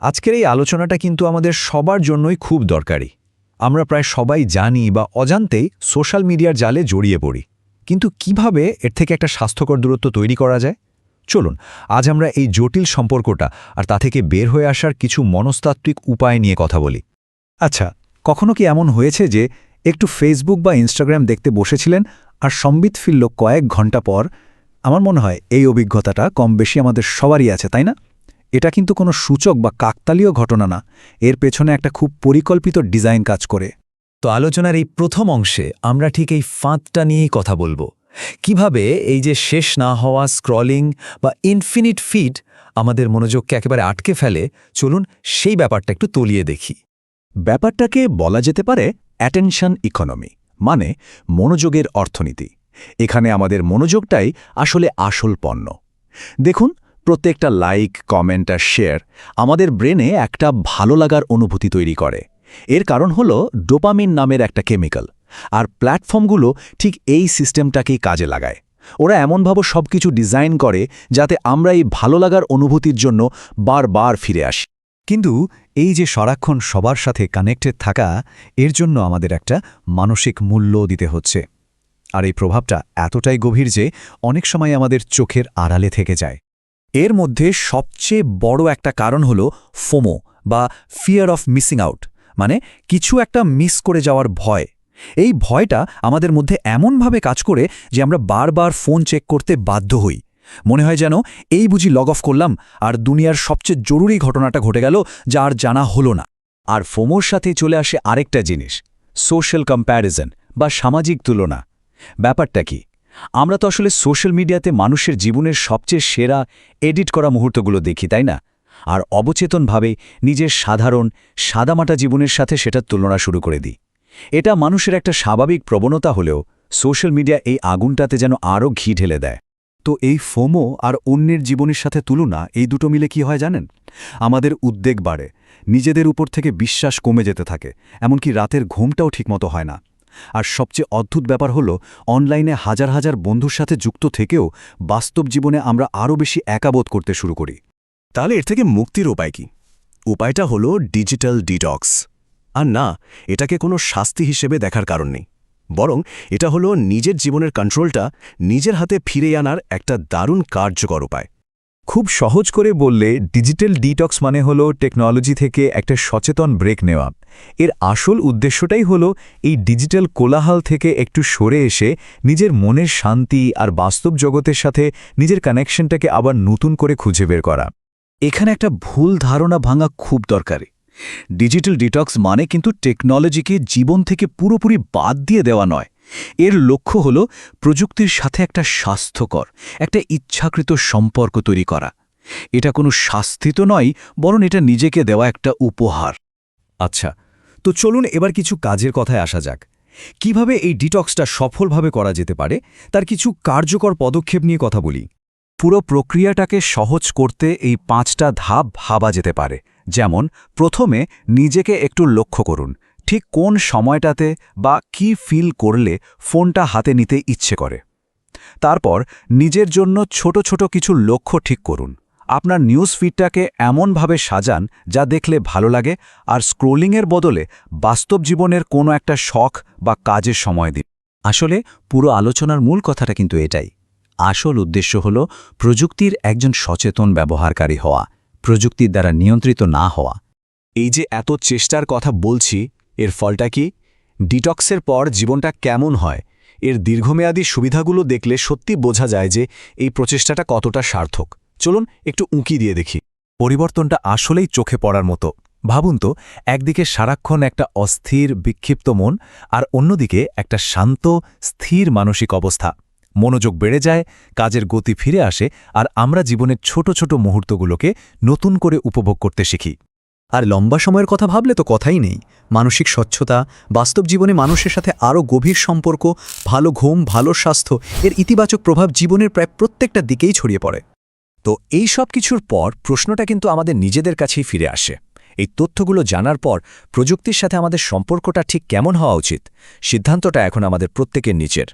আজকের এই আলোচনাটা কিন্তু আমাদের সবার জন্যই খুব দরকারি। আমরা প্রায় সবাই জানি বা অজান্তেই সোশ্যাল মিডিয়ার জালে জড়িয়ে পড়ি, কিন্তু কিভাবে এর থেকে একটা স্বাস্থ্যকর দূরত্ব তৈরি করা যায়? চলুন আজ আমরা এই জটিল সম্পর্কটা আর তা থেকে বের হয়ে আসার কিছু মনস্তাত্ত্বিক উপায় নিয়ে কথা বলি। আচ্ছা, কখনো কি এমন হয়েছে যে একটু ফেসবুক বা ইনস্টাগ্রাম দেখতে বসেছিলেন আর সম্বিত ফিরল কয়েক ঘন্টা পর? আমার মনে হয় এই অভিজ্ঞতাটা কম বেশি আমাদের সবারই আছে, তাই না? এটা কিন্তু কোনো সূচক বা কাকতালীয় ঘটনা না, এর পেছনে একটা খুব পরিকল্পিত ডিজাইন কাজ করে। তো আলোচনার এই প্রথম অংশে আমরা ঠিক এই ফাঁদটা নিয়েই কথা বলবো। কিভাবে এই যে শেষ না হওয়া স্ক্রলিং বা ইনফিনিট ফিড আমাদের মনোযোগকে একেবারে আটকে ফেলে, চলুন সেই ব্যাপারটা একটু তলিয়ে দেখি। ব্যাপারটাকে বলা যেতে পারে অ্যাটেনশন ইকোনমি, মানে মনোযোগের অর্থনীতি। এখানে আমাদের মনোযোগটাই আসলে আসল পণ্য। দেখুন, প্রত্যেকটা লাইক, কমেন্ট আর শেয়ার আমাদের ব্রেনে একটা ভালো লাগার অনুভূতি তৈরি করে। এর কারণ হলো ডোপামিন নামের একটা কেমিক্যাল, আর প্ল্যাটফর্মগুলো ঠিক এই সিস্টেমটাকেই কাজে লাগায়। ওরা এমনভাবে সবকিছু ডিজাইন করে যাতে আমরা এই ভালো লাগার অনুভূতির জন্য বারবার ফিরে আসি। কিন্তু এই যে সারাক্ষণ সবার সাথে কানেক্টেড থাকা, এর জন্য আমাদের একটা মানসিক মূল্য দিতে হচ্ছে। আর এই প্রভাবটা এতটাই গভীর যে অনেক সময় আমাদের চোখের আড়ালে থেকে যায়। এর মধ্যে সবচেয়ে বড় একটা কারণ হল ফোমো বা ফিয়ার অফ মিসিং আউট, মানে কিছু একটা মিস করে যাওয়ার ভয়। এই ভয়টা আমাদের মধ্যে এমনভাবে কাজ করে যে আমরা বারবার ফোন চেক করতে বাধ্য হই। মনে হয় যেন এই বুঝি লগ অফ করলাম আর দুনিয়ার সবচেয়ে জরুরি ঘটনাটা ঘটে গেল, যা আর জানা হলো না। আর ফোমোর সাথে চলে আসে আরেকটা জিনিস, সোশ্যাল কম্প্যারিজন বা সামাজিক তুলনা। ব্যাপারটা কি? আমরা তো আসলে সোশ্যাল মিডিয়াতে মানুষের জীবনের সবচেয়ে সেরা এডিট করা মুহূর্তগুলো দেখি, তাই না? আর অবচেতনভাবে নিজের সাধারণ সাদামাটা জীবনের সাথে সেটা তুলনা শুরু করে দিই। এটা মানুষের একটা স্বাভাবিক প্রবণতা হলেও সোশ্যাল মিডিয়া এই আগুনটাতে যেন আরও ঘি ঢেলে দেয়। তো এই ফোমো আর অন্যের জীবনের সাথে তুলনা, এই দুটো মিলে কি হয় জানেন? আমাদের উদ্বেগ বাড়ে, নিজেদের উপর থেকে বিশ্বাস কমে যেতে থাকে, এমনকি রাতের ঘুমটাও ঠিকমতো হয় না। আর সবচেয়ে অদ্ভুত ব্যাপার হলো, অনলাইনে হাজার হাজার বন্ধুর সাথে যুক্ত থেকেও বাস্তব জীবনে আমরা আরও বেশি একাবোধ করতে শুরু করি। তাহলে এর থেকে মুক্তির উপায় কি? উপায়টা হলো ডিজিটাল ডিটক্স। আর না, এটাকে কোনো শাস্তি হিসেবে দেখার কারণ নেই, বরং এটা হলো নিজের জীবনের কন্ট্রোলটা নিজের হাতে ফিরে আনার একটা দারুণ কার্যকর উপায়। খুব সহজ করে বললে ডিজিটাল ডিটক্স মানে হলো টেকনোলজি থেকে একটা সচেতন ব্রেক নেওয়া। এর আসল উদ্দেশ্যটাই হলো এই ডিজিটাল কোলাহল থেকে একটু সরে এসে নিজের মনের শান্তি আর বাস্তব জগতের সাথে নিজের কানেকশনটাকে আবার নতুন করে খুঁজে বের করা। এখানে একটা ভুল ধারণা ভাঙা খুব দরকারি। ডিজিটাল ডিটক্স মানে কিন্তু টেকনোলজিকে জীবন থেকে পুরোপুরি বাদ দিয়ে দেওয়া নয়। এর লক্ষ্য হল প্রযুক্তির সাথে একটা স্বাস্থ্যকর, একটা ইচ্ছাকৃত সম্পর্ক তৈরি করা। এটা কোনো শাস্তি তো নয়, বরং এটা নিজেকে দেওয়া একটা উপহার। আচ্ছা, তো চলুন এবার কিছু কাজের কথায় আসা যাক। কিভাবে এই ডিটক্সটা সফলভাবে করা যেতে পারে তার কিছু কার্যকর পদক্ষেপ নিয়ে কথা বলি। পুরো প্রক্রিয়াটাকে সহজ করতে এই 5টা ধাপ ভাবা যেতে পারে। যেমন, প্রথমে নিজেকে একটু লক্ষ্য করুন, ঠিক কোন সময়টাতে বা কি ফিল করলে ফোনটা হাতে নিতে ইচ্ছে করে। তারপর নিজের জন্য ছোট ছোট কিছু লক্ষ্য ঠিক করুন। আপনার নিউজ ফিডটাকে এমনভাবে সাজান যা দেখলে ভালো লাগে, আর স্ক্রোলিংয়ের বদলে বাস্তব জীবনের কোনো একটা শখ বা কাজের সময় দিন। আসলে পুরো আলোচনার মূল কথাটা কিন্তু এটাই। আসল উদ্দেশ্য হল প্রযুক্তির একজন সচেতন ব্যবহারকারী হওয়া, প্রযুক্তির দ্বারা নিয়ন্ত্রিত না হওয়া। এই যে এত চেষ্টার কথা বলছি, এর ফলটা কি? ডিটক্সের পর জীবনটা কেমন হয়, এর দীর্ঘমেয়াদী সুবিধাগুলো দেখলে সত্যি বোঝা যায় যে এই প্রচেষ্টাটা কতটা সার্থক। চলুন একটু উঁকি দিয়ে দেখি। পরিবর্তনটা আসলেই চোখে পড়ার মতো। ভাবুন তো, একদিকে সারাক্ষণ একটা অস্থির বিক্ষিপ্ত মন, আর অন্যদিকে একটা শান্ত স্থির মানসিক অবস্থা। মনোযোগ বেড়ে যায়, কাজের গতি ফিরে আসে, আর আমরা জীবনের ছোট ছোট মুহূর্তগুলোকে নতুন করে উপভোগ করতে শিখি। আর লম্বা সময়ের কথা ভাবলে তো কথাই নেই। মানসিক স্বচ্ছতা, বাস্তব জীবনে মানুষের সাথে আরও গভীর সম্পর্ক, ভালো ঘুম, ভালো স্বাস্থ্য, এর ইতিবাচক প্রভাব জীবনের প্রায় প্রত্যেকটা দিকেই ছড়িয়ে পড়ে। তো এই সব কিছুর পর প্রশ্নটা কিন্তু আমাদের নিজেদের কাছেই ফিরে আসে। এই তথ্যগুলো জানার পর প্রযুক্তির সাথে আমাদের সম্পর্কটা ঠিক কেমন হওয়া উচিত, সিদ্ধান্তটা এখন আমাদের প্রত্যেকের নিচের।